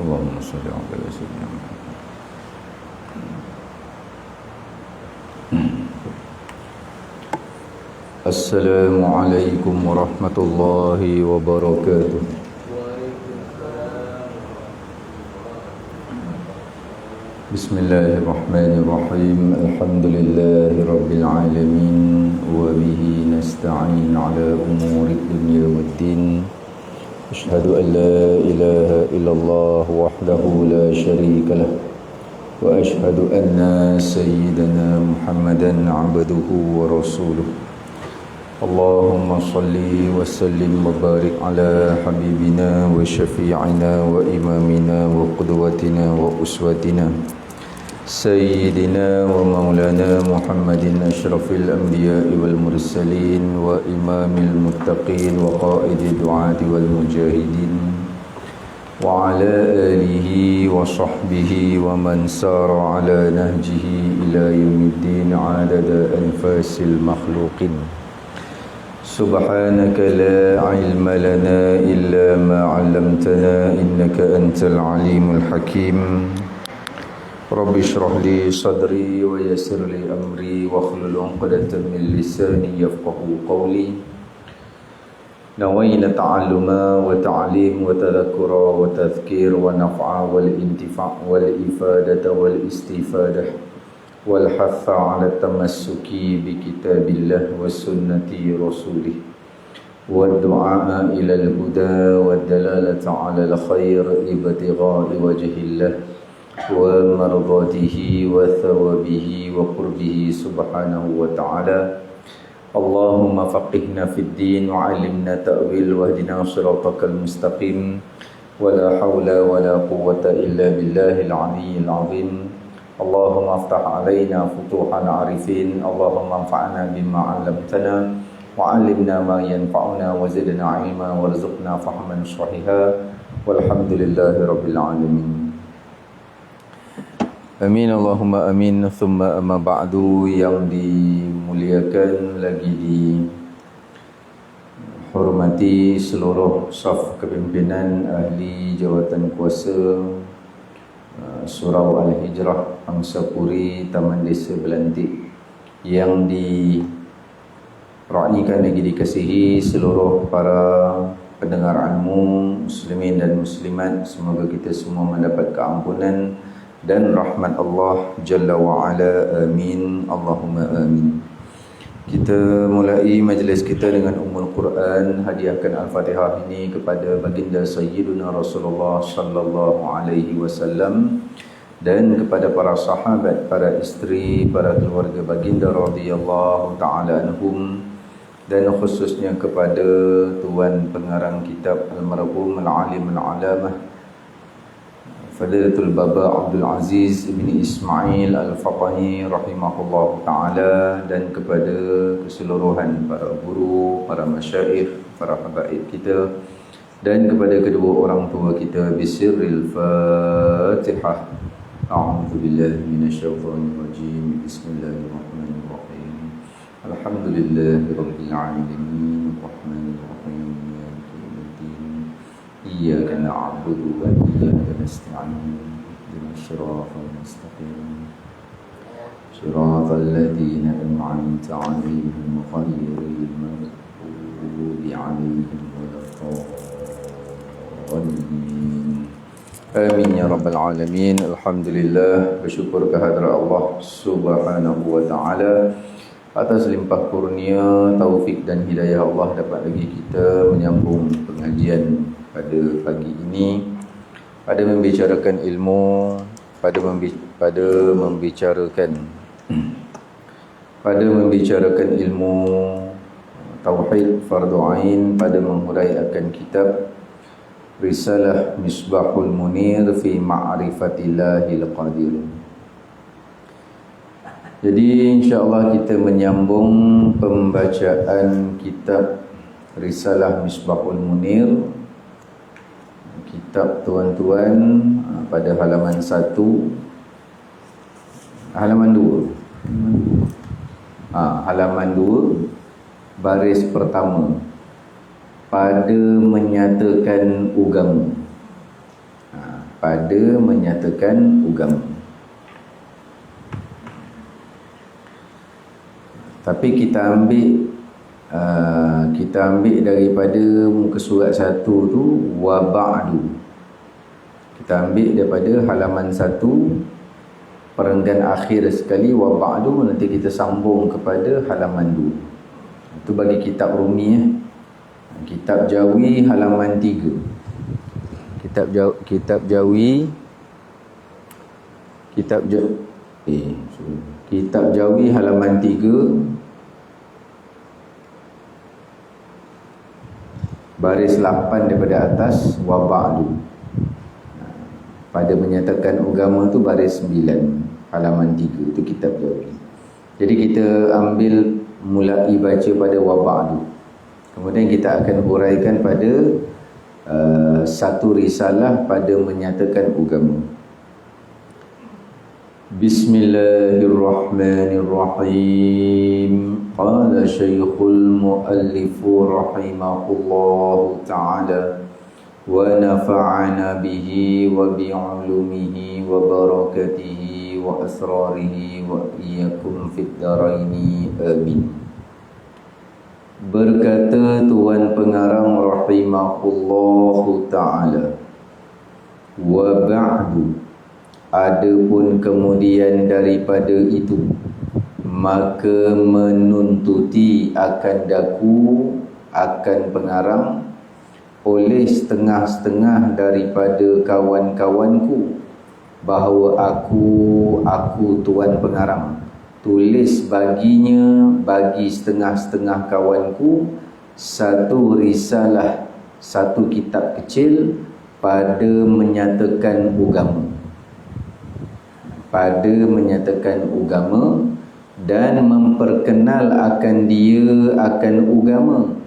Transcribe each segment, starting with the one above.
Allahumma salli ala sayyidina Muhammad. Assalamualaikum warahmatullahi wabarakatuh. Bismillahirrahmanirrahim. Alhamdulillahi rabbil alamin wa bihi nasta'in ala umuri dunya waddin. Asyhadu an la ilaha illallah wahdahu la syarika lah wa asyhadu anna sayyidana Muhammadan 'abduhu wa rasuluh. Allahumma salli wa sallim wa barik ala habibina wa syafi'ina wa imamina wa qudwatina wa uswatina Sayyidina wa maulana Muhammadin ashrafil anbiya'i wal mursalin wa imamil muttaqin wa qaidi du'ati wal mujahidin wa ala alihi wa sahbihi wa man sara ala nahjihi ila yaumiddin adada anfasil makhluqin. Subhanaka la ilma lana illa ma 'allamtana innaka antal alimul hakim. Rabbi shrah li sadri wa yassir li amri wa hlul 'uqdatam min lisani yafqahu qawli. Nawayna ta'alluma wa ta'lim wa tadhakkura wa tadhkir wa naf'a wal intifa' wal ifadata wal istifadah wal hatha 'ala tamassuki bi kitabillah wa sunnati rasulih wa du'a ila al huda wa dalalata 'ala al khair ibtigha'i wajhillah wa mardatihi wa thawabihi wa qurbihi subhanahu wa ta'ala. Allahumma faqihna fid din wa 'allimna ta'wil wa hdina shiratakal mustaqim wa la hawla wa la quwwata illa billahil 'aliyyil 'azim. Allahumma aftah 'alaina futuhal 'arifin. Allahumma anfa'na bima 'allamtana wa 'allimna ma yanfa'una wa zidna 'ilma warzuqna fahman shahiha walhamdulillahi rabbil alamin. Amin Allahumma amin. Thumma amma ba'du. Yang dimuliakan lagi dihormati seluruh saf kepimpinan ahli jawatan kuasa Surau Al-Hijrah Angsapuri Taman Desa Belantik, yang diraihkan lagi dikasihi seluruh para pendengar ilmu muslimin dan muslimat. Semoga kita semua mendapat keampunan dan rahmat Allah Jalla wa'ala. Amin Allahumma amin. Kita mulai majlis kita dengan Ummul Quran. Hadiahkan Al-Fatihah ini kepada baginda Sayyiduna Rasulullah sallallahu alaihi wasallam dan kepada para sahabat, para isteri, para keluarga baginda radhiyallahu ta'ala anhum, dan khususnya kepada tuan pengarang kitab almarhum al-alim al-alamah Fadilatul Baba Abdul Aziz bin Ismail Al-Fatahi rahimahullah ta'ala, dan kepada keseluruhan para guru, para masyayikh, para habaib kita, dan kepada kedua orang tua kita. Bisirril Fatihah. A'udzu billahi minasyaitonir rajim. Bismillahirrahmanirrahim. Alhamdulillahirabbil alamin. Arrahmanir rahim. Iyyaka na'budu wa iyyaka nasta'in. Ihdinas siratal mustaqim. Siratal ladzina an'amta 'alaihim ghairil maghdubi 'alaihim waladdallin. Amin ya rabbal alamin. Alhamdulillah, bersyukur kehadrat Allah Subhanahu wa ta'ala atas limpah kurnia, taufik dan hidayah Allah dapat lagi kita menyambung pengajian pada pagi ini, pada membicarakan ilmu, pada membicarakan ilmu tauhid fardu ain, pada menghuraikan kitab Risalah Misbahul Munir fi Ma'rifatillahil Qadir. Jadi insya-Allah kita menyambung pembacaan kitab Risalah Misbahul Munir, kitab tuan-tuan, pada halaman 1, halaman 2, halaman 2 baris pertama, pada menyatakan agama. pada menyatakan agama. Tapi kita ambil daripada muka surat 1 tu, wa ba'du. Kita ambil daripada halaman 1 perenggan akhir sekali, wa ba'du, nanti kita sambung kepada halaman 2. Itu bagi kitab Rumi. Kitab Jawi halaman 3. Kitab Jawi halaman 3 baris 8 daripada atas, wa ba'du. Pada menyatakan agama tu baris 9 halaman 3, itu kitab Jawi. Jadi kita ambil mulai baca pada wa ba'du. Kemudian kita akan huraikan pada satu risalah pada menyatakan agama. Bismillahirrahmanirrahim. Qala Syekhul Muallif rahimahullahu ta'ala wa nafa'ana bihi wa bi'ulumihi wa barakatihi wa asrarihi wa iyyakum fid dharaini amin. Berkata Tuan Pengarang rahimahullahu ta'ala, wa ba'du, adapun kemudian daripada itu, maka menuntuti akan daku, akan pengarang, oleh setengah-setengah daripada kawan-kawanku, bahawa aku Tuan Pengarang, tulis baginya, bagi setengah-setengah kawanku, satu risalah, satu kitab kecil pada menyatakan agama. Pada menyatakan agama dan memperkenal akan dia akan agama,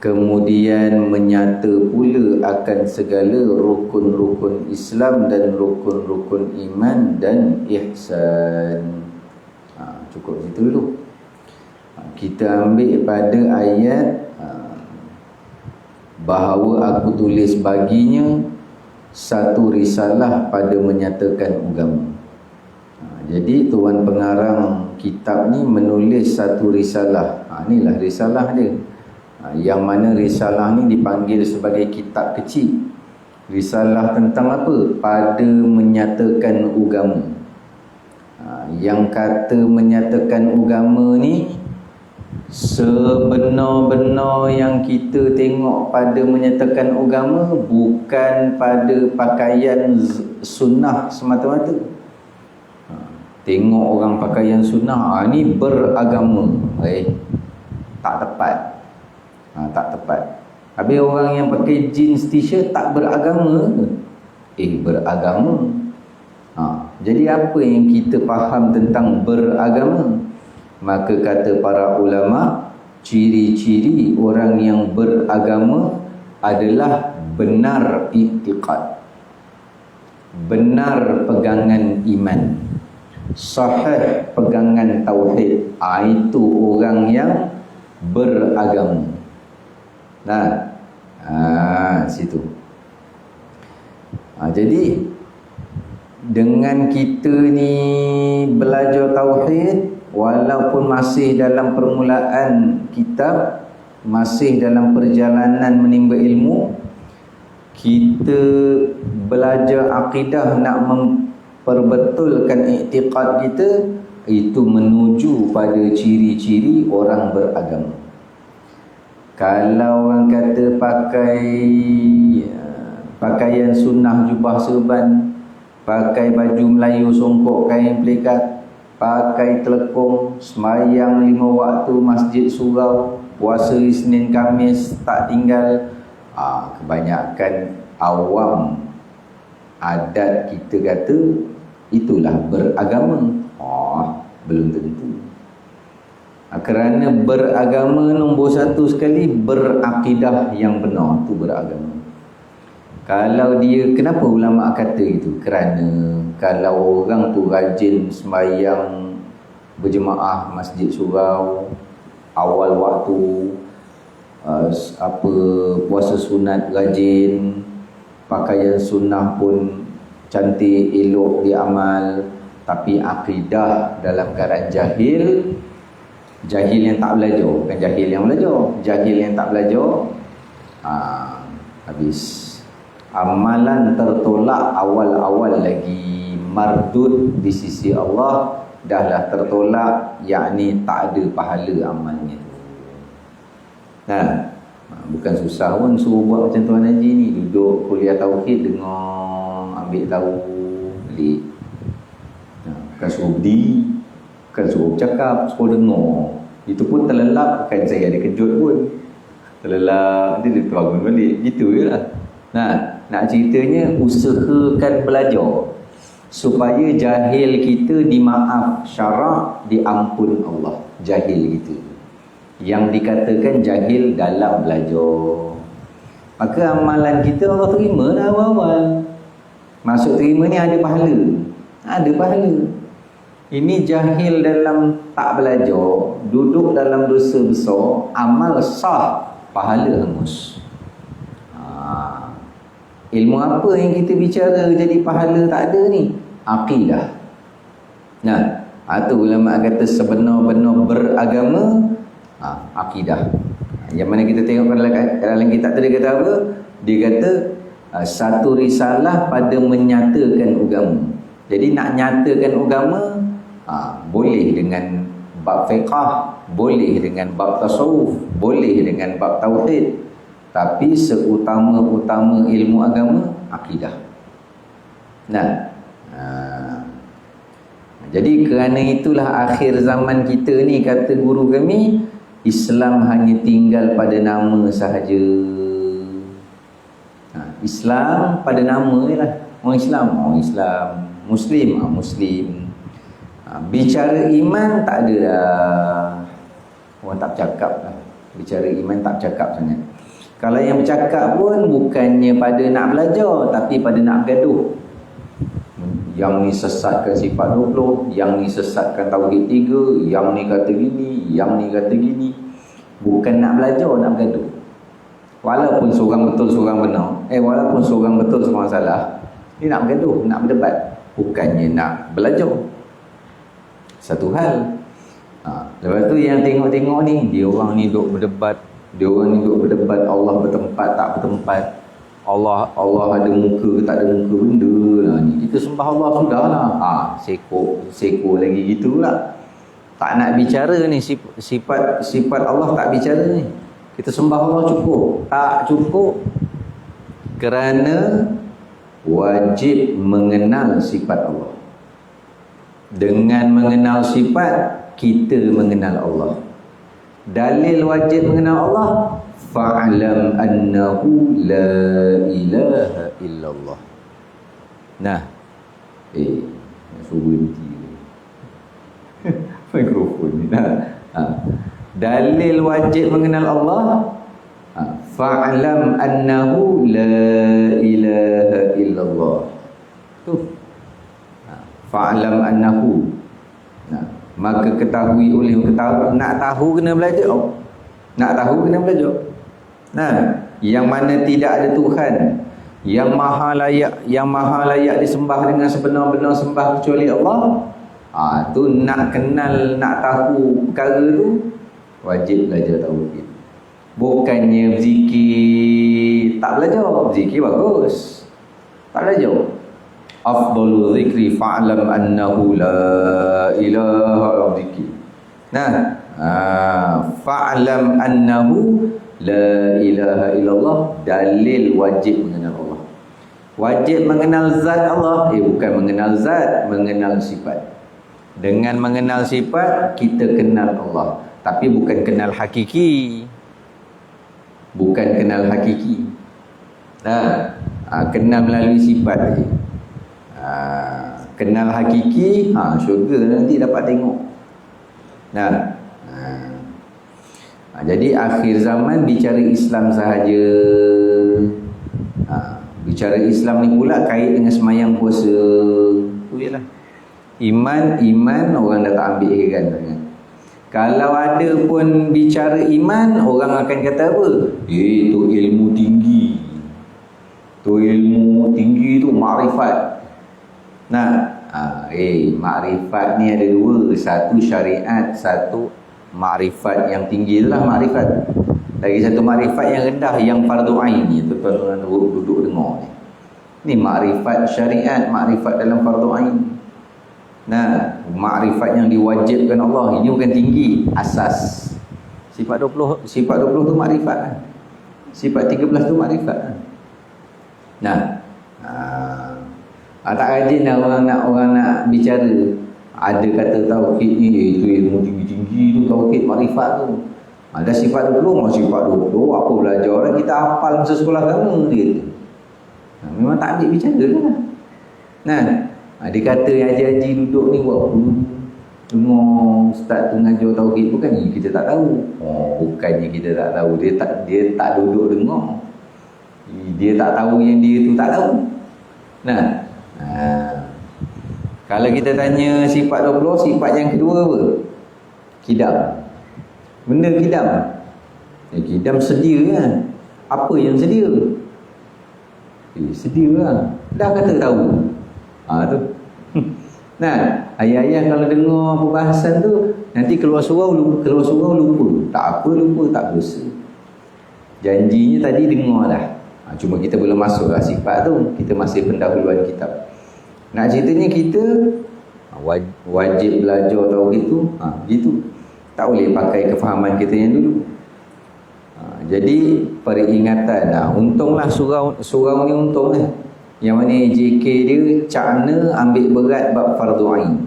kemudian menyata pula akan segala rukun-rukun Islam dan rukun-rukun iman dan ihsan. Cukup situ dulu. Kita ambil pada ayat bahawa aku tulis baginya satu risalah pada menyatakan agama. Jadi Tuan Pengarang kitab ni menulis satu risalah. Inilah risalah dia. Yang mana risalah ni dipanggil sebagai kitab kecil. Risalah tentang apa? Pada menyatakan agama. Yang kata menyatakan agama ni, sebenar-benar yang kita tengok pada menyatakan agama bukan pada pakaian sunnah semata-mata. Tengok orang pakaian sunnah, ni beragama. Tak tepat. Tak tepat. Habis orang yang pakai jeans t-shirt tak beragama. Beragama. Jadi apa yang kita faham tentang beragama? Maka kata para ulama, ciri-ciri orang yang beragama adalah benar i'tiqad, benar pegangan iman, sahih pegangan tauhid. Itu orang yang beragama. Situ. Jadi dengan kita ni belajar tauhid, walaupun masih dalam permulaan kitab, masih dalam perjalanan menimba ilmu, kita belajar akidah, nak memperbetulkan i'tiqad kita, itu menuju pada ciri-ciri orang beragama. Kalau orang kata pakaian sunnah, jubah serban, pakai baju Melayu songkok kain pelikat, pakai telekung, sembahyang 5 waktu masjid surau, puasa Isnin Khamis tak tinggal, kebanyakan awam adat kita kata itulah beragama. Belum tentu. Kerana beragama nombor satu sekali, berakidah yang benar, itu beragama. Kalau dia, kenapa ulama kata itu? Kerana kalau orang tu rajin sembahyang berjemaah masjid surau awal waktu, puasa sunat rajin, pakaian sunnah pun cantik, elok diamal, tapi akidah dalam keadaan jahil. Jahil yang tak belajar, bukan jahil yang belajar, jahil yang tak belajar, habis. Amalan tertolak awal-awal lagi, mardud di sisi Allah, dahlah tertolak, yakni tak ada pahala amalnya. Nah, bukan susah pun suruh buat macam Tuan Haji ni, duduk kuliah tauhid, dengar, ambil tahu, balik. Bukan suruh berdiri, bukan suruh bercakap, suruh dengar. Itu pun terlelap, bukan saya ada kejut pun, terlelap, nanti dia terbangun balik, gitu je lah. Nah, nak ceritanya, usahakan belajar supaya jahil kita dimaaf syarak, diampun Allah. Jahil kita yang dikatakan jahil dalam belajar, maka amalan kita Allah terima dah awal-awal. Maksud terima ni ada pahala, ada pahala. Ini jahil dalam tak belajar, duduk dalam dosa besar, amal sah, pahala hangus. Ilmu apa yang kita bicara jadi pahala tak ada ni? Akidah. Nah, itu ulama kata sebenar-benar beragama, akidah. Yang mana kita tengok dalam kitab tadi kata apa? Dia kata satu risalah pada menyatakan agama. Jadi nak nyatakan agama, boleh dengan bab fiqah, boleh dengan bab tasawuf, boleh dengan bab tauhid. Tapi seutama-utama ilmu agama, akidah. Nah, jadi kerana itulah akhir zaman kita ni, kata guru kami, Islam hanya tinggal pada nama sahaja. Islam pada nama je lah. Orang Islam, Muslim, Muslim. Bicara iman tak ada dah. Orang tak bercakap lah. Bicara iman tak bercakap sangat. Kalau yang bercakap pun bukannya pada nak belajar, tapi pada nak bergaduh. Yang ni sesatkan sifat 20, yang ni sesatkan tauhid 3, yang ni kata gini, yang ni kata gini. Bukan nak belajar, nak bergaduh. Walaupun seorang betul, seorang benar, walaupun seorang betul, seorang salah, ni nak bergaduh, nak berdebat, bukannya nak belajar. Satu hal. Lepas tu yang tengok-tengok ni, dia orang ni duk berdebat, dia orang ni duk berdebat Allah bertempat tak bertempat, Allah ada muka ke tak ada muka, benda lah ni. Kita sembah Allah sudah lah. Seko lagi gitulah. Tak nak bicara ni, sifat Allah tak bicara ni. Kita sembah Allah cukup? Tak cukup. Kerana wajib mengenal sifat Allah. Dengan mengenal sifat, kita mengenal Allah. Dalil wajib mengenal Allah, fa'alam annahu la ilaha illallah. Nah, suruh berhenti mikrofon ni. Dalil wajib mengenal Allah, fa'alam annahu la ilaha illallah. Tu fa'alam annahu. Maka ketahui oleh ketahui. Nak tahu kena belajar. Nak tahu kena belajar. Nah, yang mana tidak ada Tuhan yang maha layak disembah dengan sebenar-benar sembah kecuali Allah. Tu nak kenal, nak tahu perkara tu, wajib belajar tauhid. Bukannya berzikir tak belajar. Berzikir bagus, tak belajar. Afdalu zikri fa'lam annahu la ilaha zikri. Nah, fa'lam annahu la ilaha illallah, dalil wajib mengenal Allah. Wajib mengenal zat Allah, bukan mengenal zat, mengenal sifat. Dengan mengenal sifat, kita kenal Allah. Tapi bukan kenal hakiki. Bukan kenal hakiki. Kenal melalui sifat saja. Kenal hakiki, syurga nanti dapat tengok. Jadi akhir zaman bicara Islam sahaja. Bicara Islam ni pula kait dengan semayang puasa. Tu jelah. Iman orang dah tak ambil heran sangat. Kalau ada pun bicara iman, orang akan kata apa? Tu ilmu tinggi. Tu ilmu tinggi tu makrifat. Makrifat ni ada dua. Satu syariat, satu makrifat yang tinggi itulah makrifat. Lagi satu makrifat yang rendah, yang fardu ain ni, tuan-tuan duduk dengar ni. Ni makrifat syariat, makrifat dalam fardu ain. Makrifat yang diwajibkan Allah, ini bukan tinggi, asas. Sifat 20 tu makrifat kan? Sifat 13 tu makrifat kan? Tak rajin lah orang nak bicara. Ada kata tauhid ni, itu ilmu tinggi-tinggi tu, tauhid makrifat tu. Ada sifat 20, sifat 20 apa belajar lah, kita hafal masa sekolah agama dia kata. Memang tak ambil bicara lah. Dia kata haji-haji duduk ni buat apa? Dengar ustaz tu ngajar tauhid, bukannya kita tak tahu. Bukannya kita tak tahu, dia tak duduk dengar. Dia tak tahu yang dia tu tak tahu. Kalau kita tanya sifat 20, sifat yang kedua apa? Kidam. Benda kidam. Kidam sedia kan? Apa yang sedia? Sedia lah. Dah kata tahu. Tu. Ayah-ayah kalau dengar perbahasan tu, nanti keluar surau lupa. Tak apa lupa, tak berdosa. Janjinya tadi dengar dah. Cuma kita belum masuk lah sifat tu. Kita masih pendahuluan kitab. Nak ceritanya kita wajib belajar tauhid tu, gitu. Tak boleh pakai kefahaman kita yang dulu. Jadi peringatan. Untunglah surau ni untung lah. Yang mana JK dia cakna ambil berat bab fardu ain.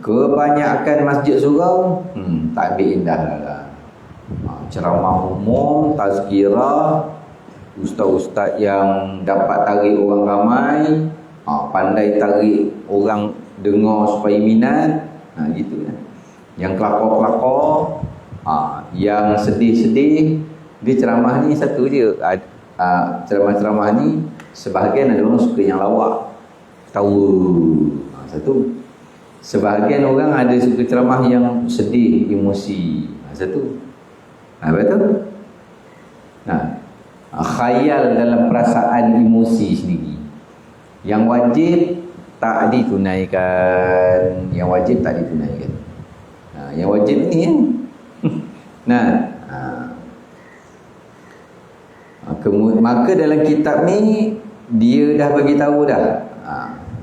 Kebanyakan masjid surau tak ambil indah lah. Ceramah umum, tazkirah, ustaz-ustaz yang dapat tarik orang ramai, pandai tarik orang dengar supaya minat, gitu kan. Yang kelakor-kelakor, yang sedih-sedih, dia ceramah ni satu je. Ceramah-ceramah ni sebahagian ada orang suka yang lawak, tahu, satu. Sebahagian orang ada suka ceramah yang sedih, emosi, satu. Betul? Khayal dalam perasaan emosi sendiri. Yang wajib tak ditunaikan. Yang wajib tak ditunaikan. Yang wajib ni kan. Maka dalam kitab ni dia dah bagi tahu dah.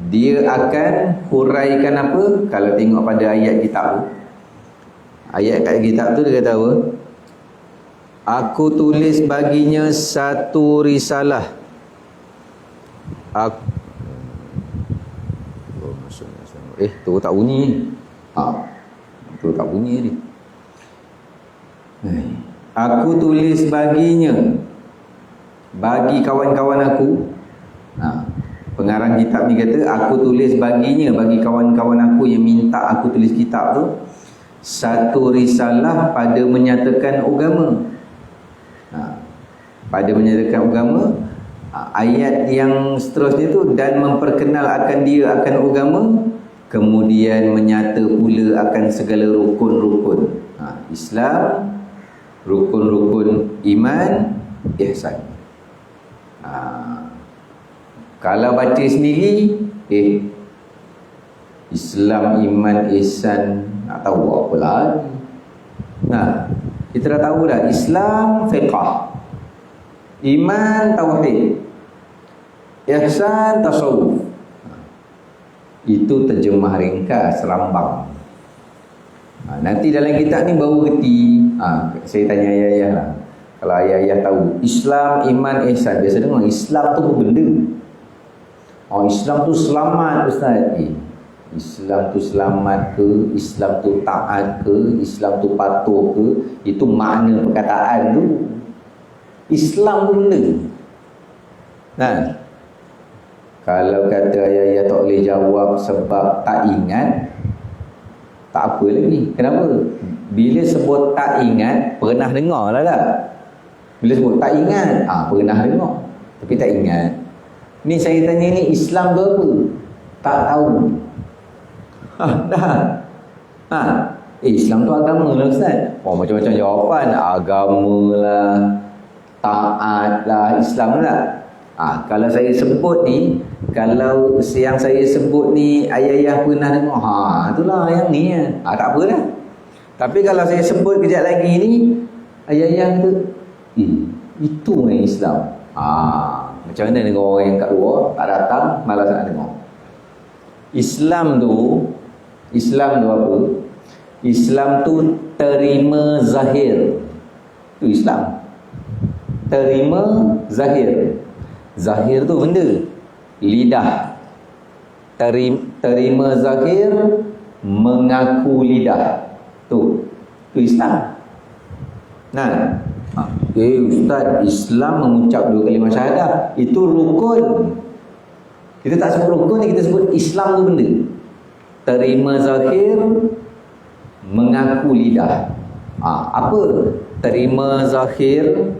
Dia akan huraikan apa? Kalau tengok pada ayat kitab tu. Ayat kat kitab tu dia kata apa? Aku tulis baginya satu risalah. Tu tak bunyi. Tu tak bunyi ni. Aku tulis baginya, bagi kawan-kawan aku. Pengarang kitab ni kata, aku tulis baginya, bagi kawan-kawan aku yang minta aku tulis kitab tu, satu risalah pada menyatakan agama. Pada menyatakan agama. Ayat yang seterusnya tu, dan memperkenal akan dia akan agama, kemudian menyata pula akan segala rukun-rukun Islam, rukun-rukun iman, ihsan. Kalau baca sendiri, Islam, iman, ihsan, tak tahu apa lagi. Kita dah tahu dah. Islam, fiqh. Iman, tauhid. Ihsan, tasawuf. Itu terjemah ringkas, rambang. Nanti dalam kitab ni baru reti. Saya tanya ayah-ayah lah. Kalau ayah-ayah tahu Islam, iman, ihsan, biasa dengar Islam tu apa benda? Islam tu selamat, Ustaz. Islam tu selamat ke? Islam tu taat ke? Islam tu patuh ke? Itu makna perkataan tu. Islam tu benda. Kalau kata ayah-ayah tak boleh jawab sebab tak ingat, tak apa lagi. Kenapa? Bila sebut tak ingat, pernah dengar lah tak? Bila sebut tak ingat, pernah dengar, tapi tak ingat. Ni saya tanya ni, Islam tu apa? Tak tahu. Islam tu agama lah Ustaz. Macam-macam jawapan. Agama lah, taat lah, Islam lah. Kalau saya sebut ni, kalau yang saya sebut ni ayah-ayah pernah dengar, itulah yang ni tak apa dah. Tapi kalau saya sebut kejap lagi ni, ayah-ayah kata, itu yang Islam. Macam mana dengan orang yang kat luar tak datang, malas nak dengar. Islam tu apa? Islam tu terima zahir. Tu Islam. Terima zahir. Zahir tu benda. Lidah. Terima zahir, mengaku lidah. Tu Islam. Ustaz, Islam mengucap 2 kalimah syahadah, itu rukun. Kita tak sebut rukun ni, kita sebut Islam tu benda. Terima zahir, mengaku lidah. Apa terima zahir?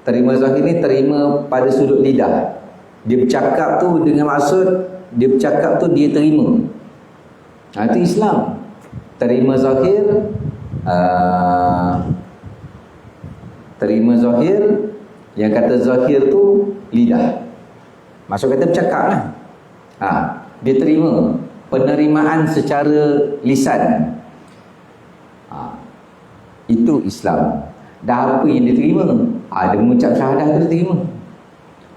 Terima zahir ni terima pada sudut lidah. Dia bercakap tu dengan maksud dia bercakap tu dia terima. Itu Islam. Terima zahir, terima zahir, yang kata zahir tu lidah. Maksud kata bercakap lah. Dia terima. Penerimaan secara lisan. Itu Islam. Dah apa yang dia terima? Dia mengucap syahadah tu dia terima.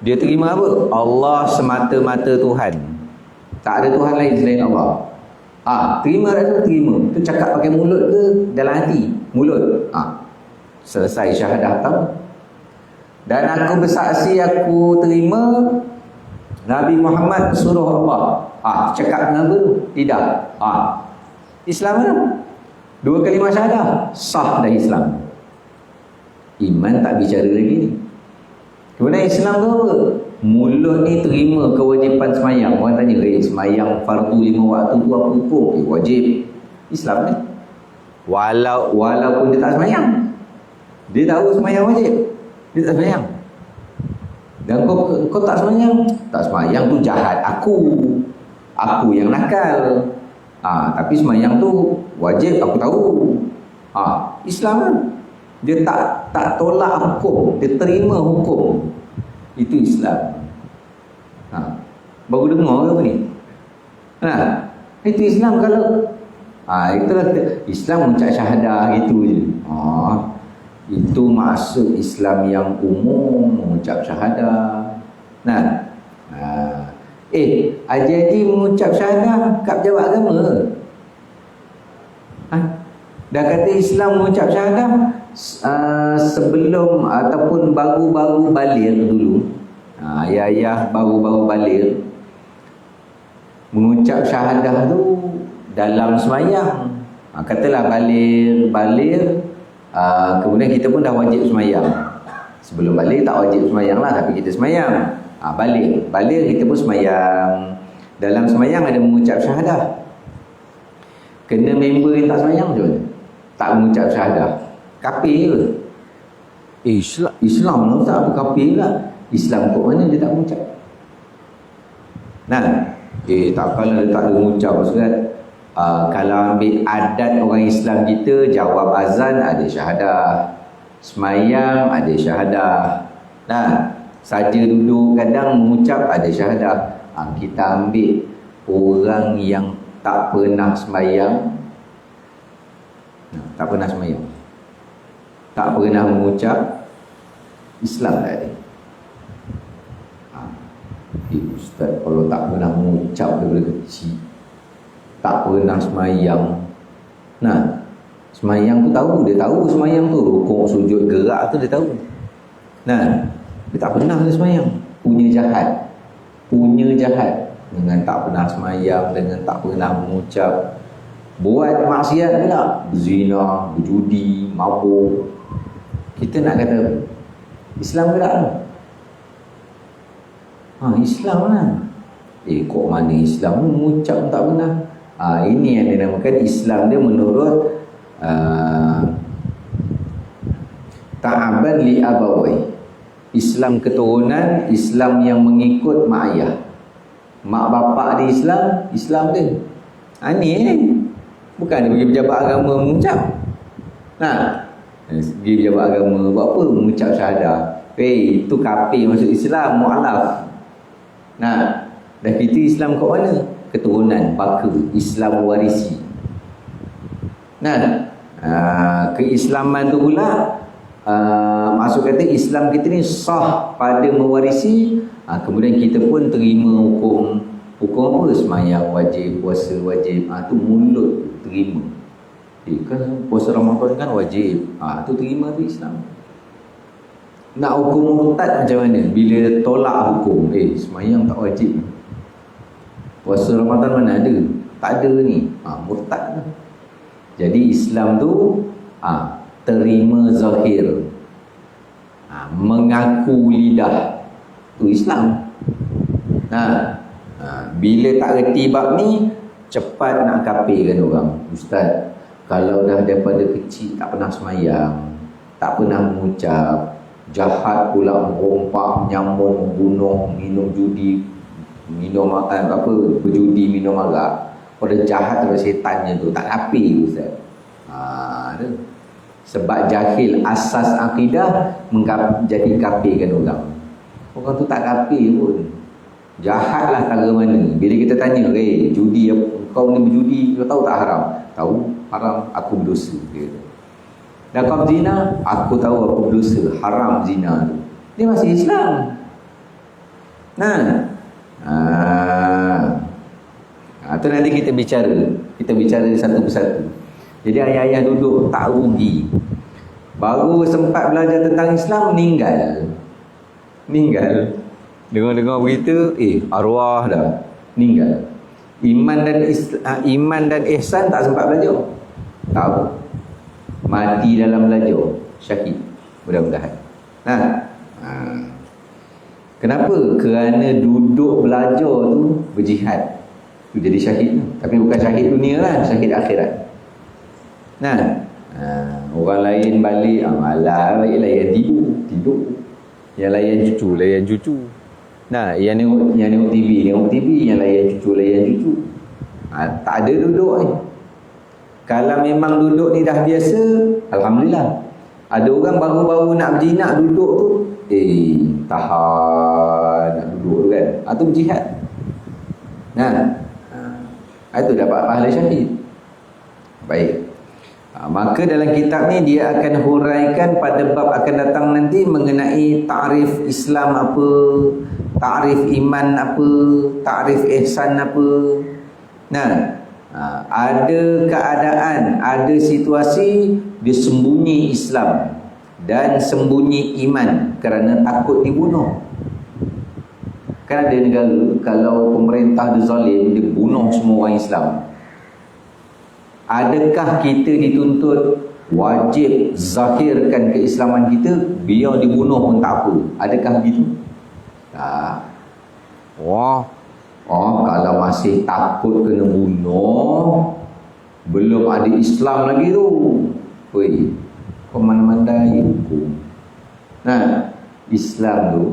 Dia terima apa? Allah semata-mata Tuhan. Tak ada Tuhan lain selain Allah. Terima dah tu, terima. Tu cakap pakai mulut ke dalam hati? Mulut. Selesai syahadah tahu. Dan aku bersaksi aku terima Nabi Muhammad suruh Allah. Cakap dengan apa tu? Tidak. Islam mana? 2 kalimah syahadah, sah dah Islam. Iman tak bicara lagi ni. Kemudian Islam tu apa? Mulut ni terima kewajipan semayang. Orang tanya, semayang fardu 5 waktu tu apa hukum? Wajib. Islam ni. Walaupun dia tak semayang. Dia tahu semayang wajib. Dia tak semayang. Dan kau tak semayang? Tak semayang tu jahat. Aku yang nakal. Tapi semayang tu wajib, aku tahu. Islam kan? Dia tak tolak hukum, dia terima hukum. Itu Islam. Baru dengar ke apa ni? Itu Islam kalau itulah Islam mengucap syahadah gitu je. Itu maksud Islam yang umum, mengucap syahadah. Jadi mengucap syahadah kat pejabat agama. Dah kata Islam mengucap syahadah sebelum ataupun baru-baru balik dulu. Ayah-ayah baru-baru balik mengucap syahadah tu dalam semayang. Katalah balik, kemudian kita pun dah wajib semayang. Sebelum balik tak wajib semayang lah, tapi kita semayang. Balik kita pun semayang. Dalam semayang ada mengucap syahadah. Kena member yang tak semayang macam mana? Tak mengucap syahadah, kafir ke? Islam lah tak apa kafir lah. Islam kok mana dia tak mengucap? Tak kalau dia tak ada mengucap Ustaz. Kalau ambil adat orang Islam kita, jawab azan ada syahadah, semayang ada syahadah. Saja duduk kadang mengucap ada syahadah. Kita ambil orang yang tak pernah semayang, tak pernah mengucap, Islam tadi. Ustaz, kalau tak pernah mengucap daripada kecil, tak pernah semayang. Semayang tu tahu, dia tahu semayang tu, rukuk, sujud, gerak tu dia tahu. Dia tak pernah dia semayang. Punya jahat dengan tak pernah semayang, dengan tak pernah mengucap. Buat maksiat pula, berzina, berjudi, mabuk. Kita nak kata Islam ke tak? Islam lah. Kok mana Islam mengucap tak pernah? Ini yang dinamakan Islam dia menurut ta'aban li abawai. Islam keturunan, Islam yang mengikut mak ayah. Mak bapak dia Islam dia. Ni bukan dia pergi pejabat agama mengucap. Pergi pejabat agama buat apa? Mengucap syahadah. Itu kafir masuk Islam, mu'alaf. Nah, dah kita Islam kat mana? Keturunan, baka, Islam warisi. Nah, keislaman tu pula, maksud kata Islam kita ni sah pada mewarisi. Kemudian kita pun terima hukum apa? Semayang wajib, puasa wajib. Tu mulut terima. Kan puasa Ramadan kan wajib. Tu terima tu Islam. Nak hukum murtad macam mana? Bila tolak hukum, semayang tak wajib. Puasa Ramadan mana ada? Tak ada ni. Murtad lah. Jadi Islam tu terima zahir, mengaku lidah, tu Islam. Bila tak reti bab ni, cepat nak kafirkan orang. Ustaz, kalau dah daripada kecil tak pernah semayang, tak pernah mengucap, jahat pula, merompak, menyamun, membunuh, minum judi, berjudi, minum arak, pada jahat pada setannya tu, tak kafir Ustaz. Sebab jahil asas akidah jadi kafirkan orang. Orang tu tak kafir pun, jahatlah cara mana. Bila kita tanya, judi, kau ni berjudi, kau tahu tak haram? Tahu haram, aku berdosa. Dan kau zina, aku tahu aku berdosa, haram zina tu. Dia masih Islam. Tu nanti kita bicara satu persatu. Jadi ayah-ayah duduk tak rugi. Baru sempat belajar tentang Islam, meninggal. Dengar-dengar berita, arwah dah meninggal. Iman dan ihsan tak sempat belajar. Tahu. Mati dalam belajar, syahid. Mudah-mudahan. Kenapa? Kerana duduk belajar tu berjihad. Tu jadi syahid. Tapi bukan syahid dunia lah, syahid akhirat. Orang lain balik malah layan tidur. Yang layan cucu. Yang tengok TV, yang layan cucu. Tak ada duduk ni. Kalau memang duduk ni dah biasa, alhamdulillah. Ada orang baru-baru nak berjinak duduk tu, tahan nak duduk tu kan. Itu berjihad. Itu dapat pahala syahid. Baik. Maka dalam kitab ni dia akan huraikan pada bab akan datang nanti mengenai ta'rif Islam apa, ta'rif iman apa, ta'rif ihsan apa. Ada keadaan, ada situasi dia sembunyi Islam dan sembunyi iman kerana takut dibunuh. Kan ada negara, kalau pemerintah dia zalim, dia bunuh semua orang Islam. Adakah kita dituntut wajib zahirkan keislaman kita, biar dibunuh pun tak apa? Adakah begitu? Tak. Kalau masih takut kena bunuh, belum ada Islam lagi tu, kau mana-mandai hukum. Islam tu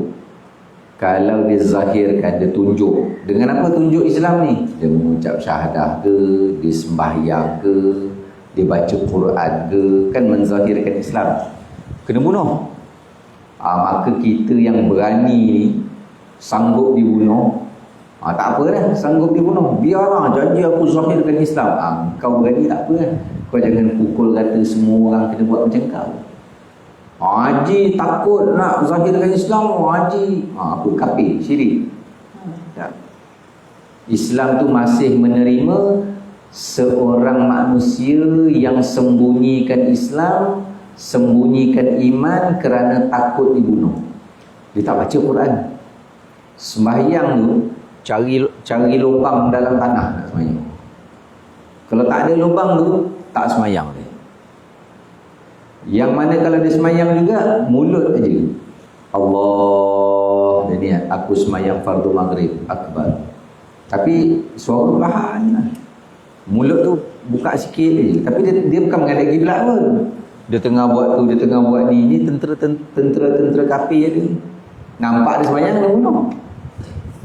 kalau dia zahirkan, dia tunjuk. Dengan apa tunjuk Islam ni? Dia mengucap syahadah ke, dia sembahyang ke, dia baca Quran ke, kan menzahirkan Islam. Kena bunuh. Maka kita yang berani ni, sanggup dibunuh, tak apa dah, sanggup dibunuh. Biarlah, janji aku zahirkan Islam. Kau berani tak apa kan? Kau jangan pukul kata semua orang kena buat macam kau. Haji takut nak zahirkan Islam, haji apa kafir, syirik. Islam tu masih menerima seorang manusia yang sembunyikan Islam, sembunyikan iman kerana takut dibunuh. Dia tak baca Quran. Sembahyang tu cari lubang dalam tanah nak sembahyang. Kalau tak ada lubang tu tak sembahyang dia. Yang mana kalau dia semayang juga, mulut aja Allah, dia niat aku semayang fardu maghrib akbar, tapi suara perlahan lah. Mulut tu buka sikit aja, tapi dia bukan menghadap kiblat pun. Dia tengah buat tu, dia tengah buat ni. Ni tentera kafir dia. Nampak dia semayang, dia bunuh.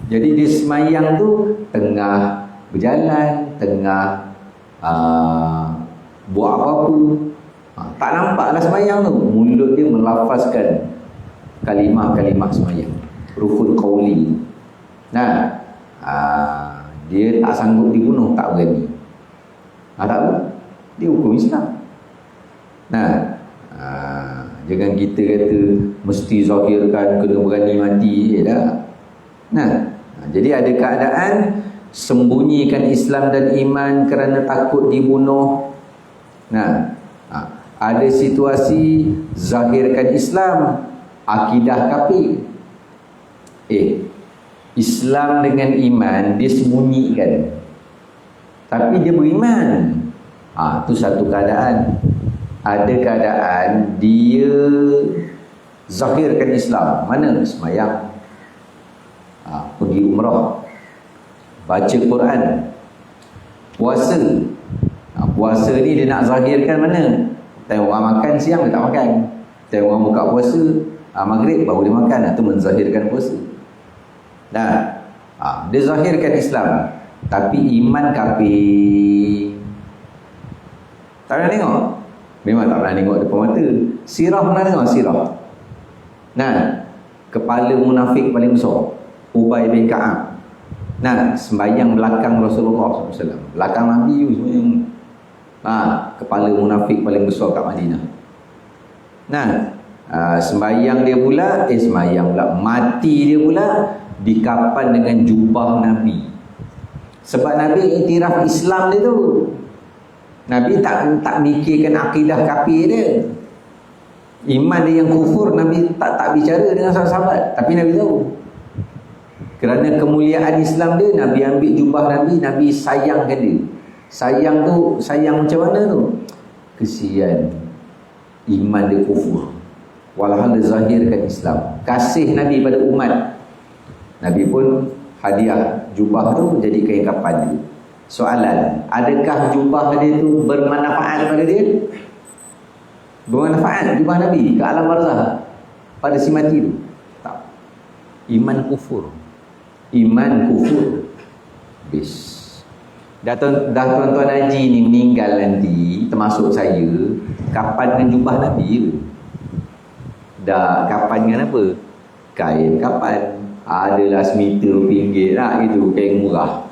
Jadi dia semayang tu tengah berjalan, tengah buat apa-apa, tak nampaklah semayang tu. Mulut dia melafazkan kalimah-kalimah semayang, rukun qauli. Nah, dia tak sanggup dibunuh, tak berani. Tak apa, dia hukum Islam. Nah, jangan kita kata mesti zahirkan, kena berani mati. Dah. Nah, jadi ada keadaan sembunyikan Islam dan iman kerana takut dibunuh. Nah, ada situasi zahirkan Islam, akidah kafir. Islam dengan iman dia sembunyikan, tapi dia beriman. Itu satu keadaan. Ada keadaan dia zahirkan Islam. Mana? Semayang, pergi umrah, baca Quran, puasa. Puasa ni dia nak zahirkan mana? Tengok orang makan siang dia tak makan, tengok orang buka puasa maghrib baru dia makan. Itu menzahirkan puasa. Dia zahirkan Islam, tapi iman kafir. Tak pernah tengok? Memang tak pernah tengok depan mata. Sirah pernah tengok? Sirah. Kepala munafik paling besar, Ubay bin Ka'ab. Sembahyang belakang Rasulullah SAW, belakang Nabi sembahyang. Kepala munafik paling besar kat Madinah. Sembahyang dia pula, mati dia pula dikapan dengan jubah Nabi. Sebab Nabi iktiraf Islam dia tu. Nabi tak mikirkan akidah kafir dia. Iman dia yang kufur, Nabi tak bicara dengan sahabat-sahabat. Tapi Nabi tahu. Kerana kemuliaan Islam dia, Nabi ambil jubah Nabi, Nabi sayangkan dia. Sayang tu, sayang macam mana tu? Kesian iman dia kufur, walhal dia zahirkan Islam. Kasih Nabi pada umat, Nabi pun hadiah jubah tu jadi kain kapan dia. Soalan, adakah jubah dia tu bermanfaat pada dia? Bermanfaat jubah Nabi ke alam barzah pada si mati tu? Tak. Iman kufur. Bis. Dah tuan-tuan haji ni meninggal nanti, termasuk saya, kapan dengan jubah Nabi? Dah kapan dengan apa? Kain kapan. Adalah semeter RM1 lah gitu, kain murah.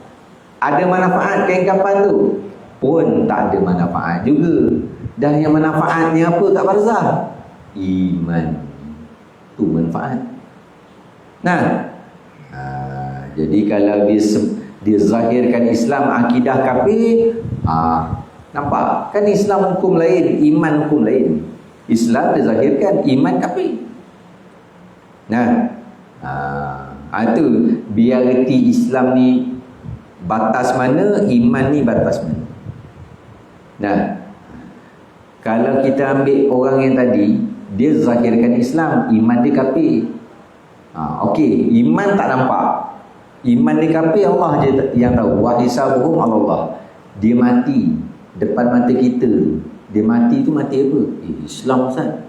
Ada manfaat kain kapan tu? Pun tak ada manfaat juga. Dan yang manfaatnya apa kat barzah? Iman. Tu manfaat. Jadi kalau dia zahirkan Islam, akidah kafir, nampak? Kan Islam hukum lain, iman hukum lain. Islam dia zahirkan, iman kafir. Itu biar reti Islam ni batas mana, iman ni batas mana. Kalau kita ambil orang yang tadi, dia zahirkan Islam, iman dia kafir. Okey, iman tak nampak, iman dia kafir, Allah je yang tahu. Wa hisabuhum Allah. Dia mati depan mata kita. Dia mati tu mati apa? Islam, Ustaz.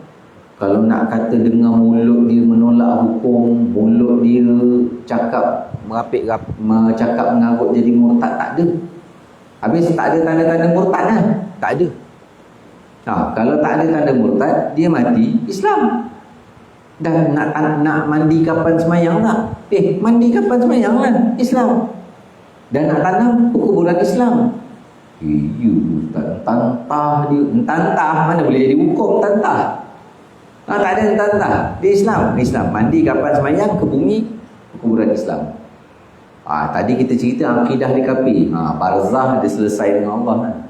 Kalau nak kata dengar mulut dia menolak hukum, mulut dia cakap cakap mengarut jadi murtad, tak ada. Habis tak ada tanda-tanda murtad dah. Tak ada. Kalau tak ada tanda murtad, dia mati Islam. Dan nak mandi kapan semayang tak? Mandi kapan semayang lah, Islam. Dan nak tanam perkuburan Islam. Tantah dia. Tantah mana boleh jadi hukum tantah? Tak ada tantah. Dia Islam. Mandi kapan semayang ke bumi, perkuburan Islam. Tadi kita cerita akidah dia kafir. Barzah dia selesai dengan Allah.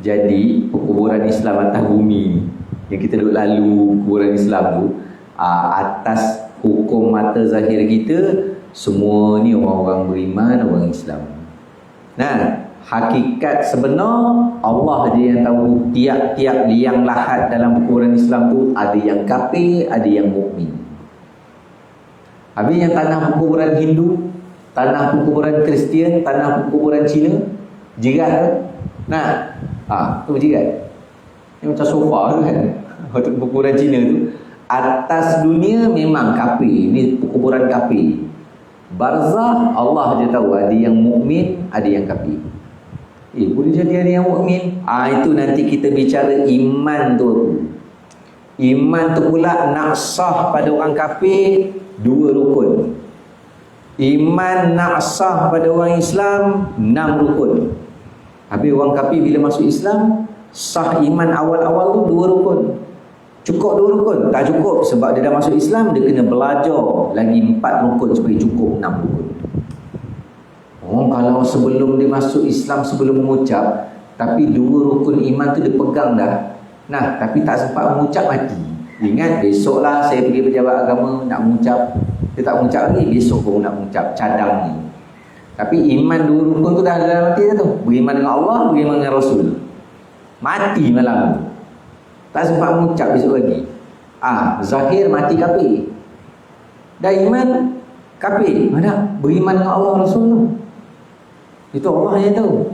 Jadi perkuburan Islam atas bumi yang kita duduk lalu, kuburan Islam tu, atas hukum mata zahir kita, semua ni orang-orang beriman, orang Islam. Hakikat sebenar Allah je yang tahu. Tiap-tiap liang lahat dalam perkuburan Islam tu, ada yang kafir, ada yang mukmin. Habis yang tanah perkuburan Hindu, tanah perkuburan Kristian, tanah perkuburan Cina, jirat kan? Tu jirat. Ini macam sofa tu kan. Waktu perkuburan Cina tu, atas dunia memang kafir. Ini perkuburan kafir. Barzah Allah je tahu, ada yang mukmin, ada yang kafir. Boleh jadi ada yang mukmin. Itu nanti kita bicara iman tu. Iman tu pula nak sah pada orang kafir 2 rukun. Iman nak sah pada orang Islam 6 rukun. Habis orang kafir bila masuk Islam, sah iman awal-awal tu 2 rukun. Cukup 2 rukun? Tak cukup, sebab dia dah masuk Islam, dia kena belajar lagi 4 rukun supaya cukup 6 rukun. Kalau sebelum dia masuk Islam, sebelum mengucap, tapi 2 rukun iman tu dia pegang dah. Nah, tapi tak sempat mengucap, mati. Ingat, besoklah saya pergi pejabat agama nak mengucap. Dia tak mengucap lagi, besok pun nak mengucap, cadang ni. Tapi iman 2 rukun tu dah ada dalam hati dah tu. Beriman dengan Allah, beriman dengan Rasul. Mati malam tu. Tak sempat mengucap besok lagi. Zahir mati kafir. Dah iman kafir. Mana? Beriman dengan Allah Rasul tu. Itu Allah yang tahu.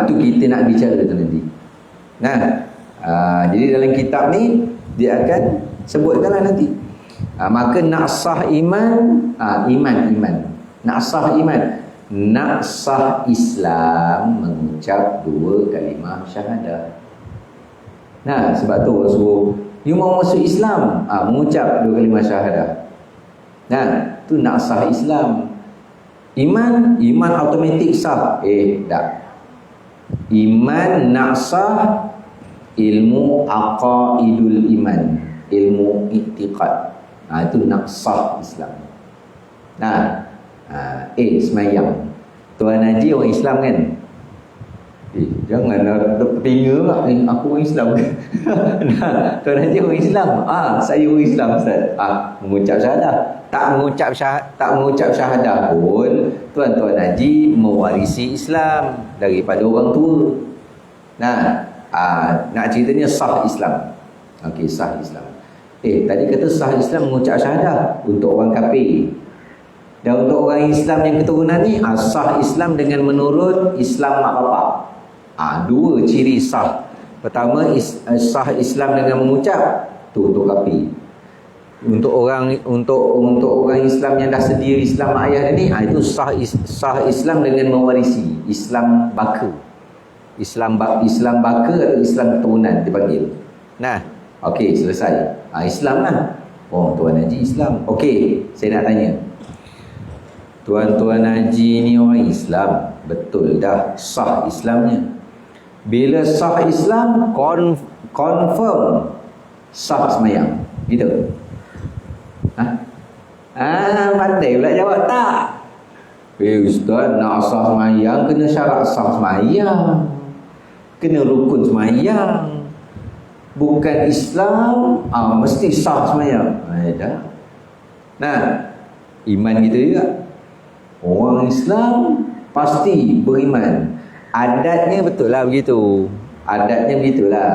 Itu kita nak bicara tu nanti. Nah, jadi dalam kitab ni dia akan sebutkanlah nanti. Maka nak sah iman, iman. Nak sah iman, nak sah Islam mengucap 2 kalimah syahadah. Nah, sebab tu orang suruh, you mau masuk Islam, mengucap 2 kalimah syahadah. Nah, tu nak sah Islam. Iman automatik sah. Tak. Iman nak sah ilmu aqaidul iman, ilmu i'tiqad. Itu nak sah Islam. Nah, semayang. Tuan Haji orang Islam kan? Jangan tertinga lah. Aku orang Islam. Tuan Haji orang Islam. Saya orang Islam, Ustaz. Mengucap syahadah. Tak mengucap syahadah pun Tuan-tuan Haji mewarisi Islam daripada orang tua. Nah, nak ceritanya sah Islam. Okey, sah Islam. Tadi kata sah Islam mengucap syahadah untuk orang kafir. Dan untuk orang Islam yang keturunan ni, sah Islam dengan menurut Islam mak bapak. 2 ciri sah. Pertama, sah Islam dengan mengucap, tu untuk kafir. Untuk orang Islam yang dah sedia Islam ayah ni, itu sah Islam dengan mewarisi Islam baka. Islam baka atau Islam keturunan dipanggil. Nah, okey, selesai. Islam lah. Tuan Haji Islam. Okey, saya nak tanya. Tuan-tuan Haji ni orang Islam, betul dah sah Islamnya. Bila sah Islam, confirm sah semayang. Gitu. Pandai pula jawab tak? Ustaz, nak sah semayang kena syarat sah semayang, kena rukun semayang. Bukan Islam mesti sah semayang. Dah. Nah, iman kita juga. Orang Islam pasti beriman. Adatnya betul lah begitu. Adatnya begitulah.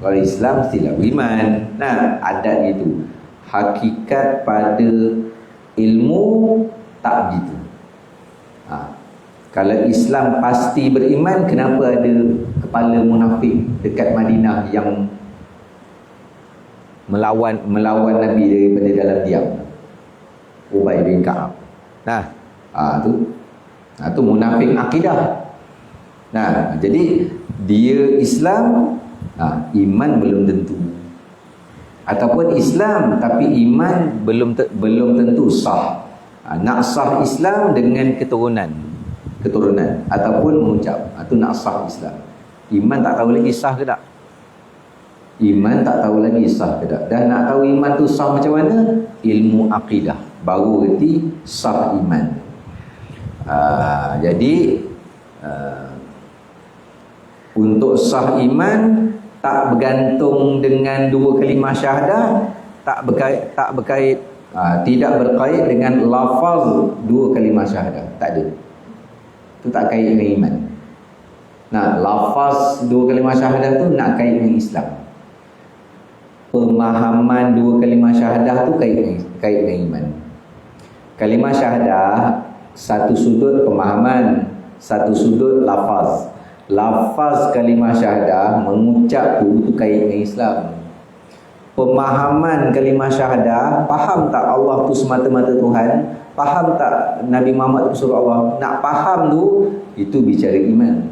Kalau Islam mestilah beriman. Nah, adat gitu. Hakikat pada ilmu tak begitu. Kalau Islam pasti beriman, kenapa ada kepala munafik dekat Madinah yang melawan Nabi daripada dalam diam? Ubay bin Ka'ab. Nah, tu munafik akidah. Nah, jadi dia Islam, iman belum tentu. Ataupun Islam tapi iman belum tentu sah. Nak sah Islam dengan keturunan ataupun mengucap, itu nak sah Islam. Iman tak tahu lagi sah ke tak. Iman tak tahu lagi sah ke tak. Dan nak tahu iman tu sah macam mana? Ilmu akidah, baru reti sah iman. Jadi untuk sah iman tak bergantung dengan 2 kalimah syahadah, tidak berkait dengan lafaz 2 kalimah syahadah. Tak ada. Itu tak kait dengan iman. Nah, lafaz 2 kalimah syahadah tu nak kait dengan Islam. Pemahaman 2 kalimah syahadah tu kait dengan iman. Kalimah syahadah satu sudut pemahaman, satu sudut lafaz. Lafaz kalimah syahadah mengucap tu kait dengan Islam. Pemahaman kalimah syahadah, faham tak Allah tu semata-mata Tuhan? Faham tak Nabi Muhammad tu suruh Allah? Nak faham tu, itu bicara iman.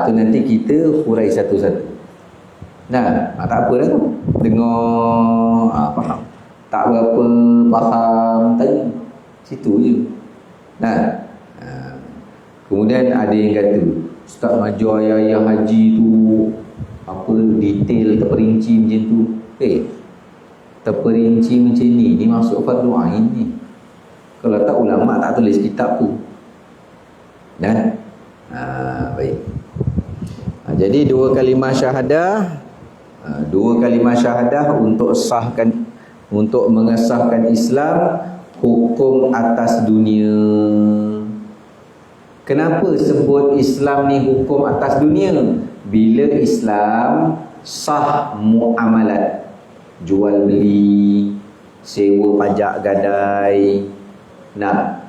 Tu nanti kita hurai satu-satu. Nah, tak apa dah tu. Dengar faham. Tak berapa faham tadi. Situ je. Nah, kemudian ada yang kata, Ustaz mengajar ayah-ayah haji tu apa detail terperinci macam tu. Terperinci macam ni masuk fardu ain ni. Kalau tak ulama tak tulis kitab tu. Nah. Baik. Jadi dua kalimah syahadah untuk sahkan, untuk mengesahkan Islam hukum atas dunia. Kenapa sebut Islam ni hukum atas dunia? Bila Islam sah muamalat, jual beli, sewa pajak gadai,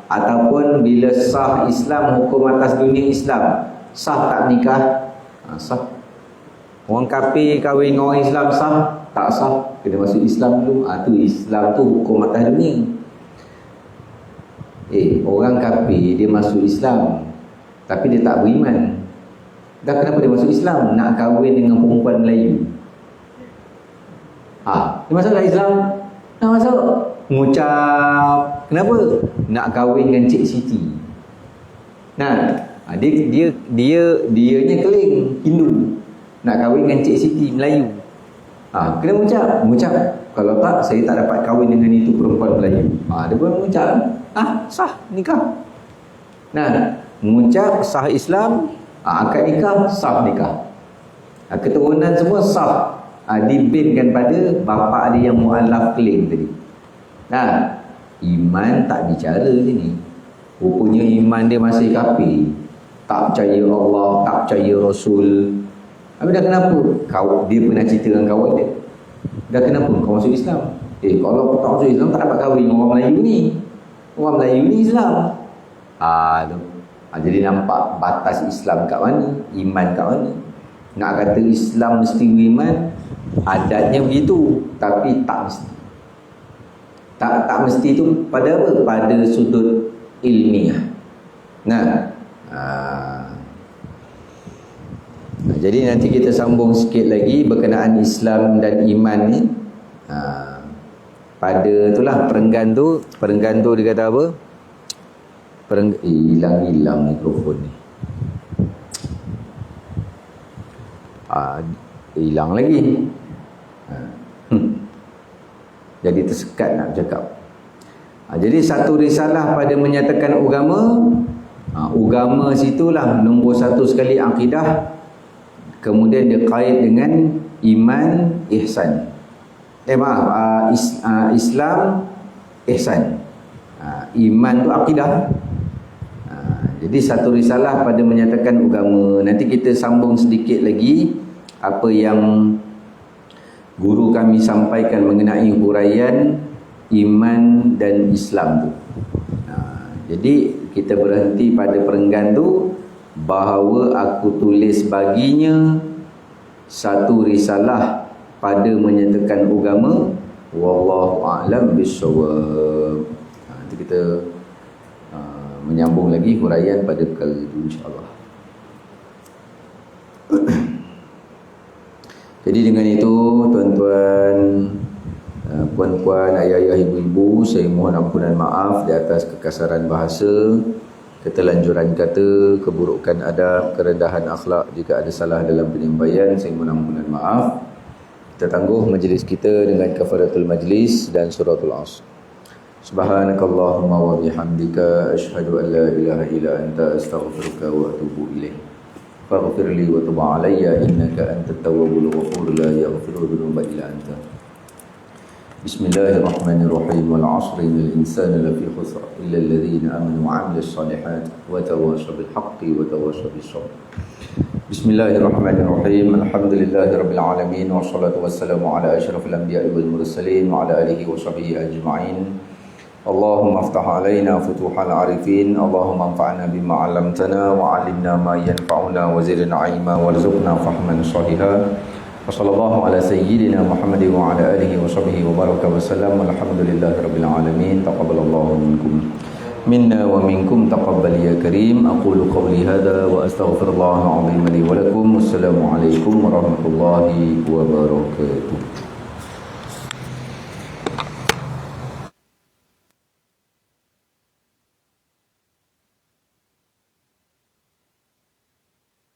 ataupun bila sah Islam hukum atas dunia Islam, sah tak nikah? Sah. Orang kafir kahwin dengan orang Islam sah? Tak sah. Kena masuk Islam dulu. Tu Islam tu hukum atas dunia. Orang kafir dia masuk Islam tapi dia tak beriman. Dah kenapa dia masuk Islam? Nak kahwin dengan perempuan Melayu. Dia masuk tak Islam? Nak masuk. Mengucap. Kenapa? Nak kahwin dengan Cik Siti. Dianya keling Hindu. Nak kahwin dengan Cik Siti Melayu. Kena mengucap. Kalau tak, saya tak dapat kahwin dengan itu perempuan Melayu. Dia pun mengucap. Sah nikah. Mengucap sah Islam, akad nikah, sah nikah. Keturunan semua sah. Dibinkan pada bapa dia yang mu'allaf keling tadi. Iman tak bicara je ni. Rupanya iman dia masih kafir. Tak percaya Allah, tak percaya Rasul. Habis dah kenapa? Dia pernah cerita dengan kawan dia. Dah kenapa kau masuk Islam? Kalau tak masuk Islam tak dapat kahwin orang Melayu ni. Orang Melayu ni Islam. Jadi nampak batas Islam kat mana, iman kat mana. Nak kata Islam mesti beriman, adatnya begitu, tapi tak mesti. Tak mesti tu pada apa? Pada sudut ilmiah. Jadi nanti kita sambung sikit lagi berkenaan Islam dan iman ni. Pada itulah perenggan tu dia kata apa? Hilang mikrofon ni. Hilang lagi. Jadi tersekat nak bercakap. Jadi satu risalah pada menyatakan agama. Agama situlah nombor satu sekali akidah. Kemudian dia kait dengan iman, ihsan. Islam, ihsan. Iman tu akidah. Jadi satu risalah pada menyatakan agama. Nanti kita sambung sedikit lagi apa yang guru kami sampaikan mengenai huraian iman dan Islam tu. Jadi kita berhenti pada perenggan tu, bahawa aku tulis baginya satu risalah pada menyatakan agama. Wallahu a'lam bissawab. Nanti kita menyambung lagi huraian pada perkara itu insya-Allah. Jadi dengan itu tuan-tuan, puan-puan, ayah-ayah, ibu-ibu, saya mohon ampunan maaf di atas kekasaran bahasa, ketelanjuran kata, keburukan adab, kerendahan akhlak. Jika ada salah dalam penyampaian, saya mohon ampunan maaf. Kita tangguh majlis kita dengan kafaratul majlis dan suratul Asr. Subhanakallahumma wa bihamdika asyhadu an la ilaha illa anta astaghfiruka wa atubu ilaik. Faghfir li wa tub alayya innaka antat tawwabul ghafur la yaghfiru dhunuba illa anta. Bismillahirrahmanirrahim. Wal 'asri innal insana lafi khusr illa alladhina amanu wa 'amilus shalihat wa tawassaw bil haqqi wa tawassaw bis sabr. Bismillahirrahmanirrahim. Alhamdulillahirabbil alamin wassalatu wassalamu ala asyrafil anbiya'i wal mursalin wa ala alihi wa sahbihi ajma'in. Allahumma aftah alaina futuhal arifin. Allahumma anfa'na bima 'allamtana wa 'allimna ma yanfa'una wa zidna 'ilma warzuqna fahman shaliha. Wa sallallahu ala sayyidina Muhammad wa ala alihi wa sahbihi wa baraka wa sallam. Alhamdulillahirabbil alamin. Taqabbalallahu minkum. منا ومنكم تقبل يا كريم. أقول قولي هذا وأستغفر الله العظيم لي ولكم. والسلام عليكم ورحمة الله وبركاته.